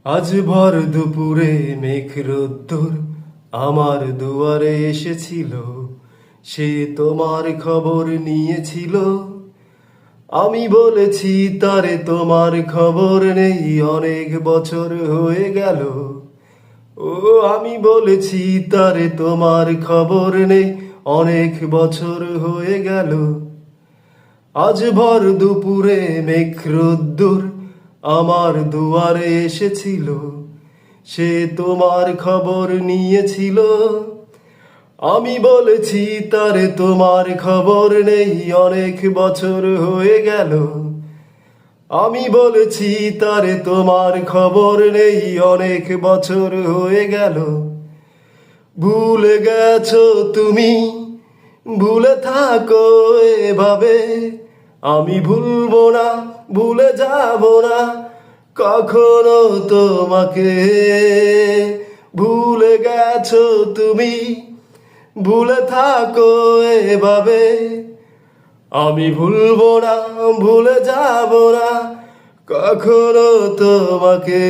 আজ ভর দুপুরে মেঘ রোদ্দুর আমার দুয়ারে এসেছিল, সে তোমার খবর নিয়েছিল। আমি বলেছি তারে তোমার খবর নেই, অনেক বছর হয়ে গেল। ও আমি বলেছি তারে তোমার খবর নেই, অনেক বছর হয়ে গেল। আজ ভর দুপুরে মেঘ রোদ্দুর আমার দুয়ারে এসেছিল, সে তোমার খবর নিয়েছিল। আমি বলেছি তারে তোমার খবর নেই, অনেক বছর হয়ে গেল। আমি বলেছি তারে তোমার খবর নেই, অনেক বছর হয়ে গেল। ভুলে গেছো তুমি, ভুলে থাকো এভাবে। আমি ভুলবো না, ভুলে যাব না কখনো তোমাকে। ভুলে গেছো তুমি, ভুলে থাকো এভাবে। আমি ভুলবো না, ভুলে যাব না কখনো তোমাকে।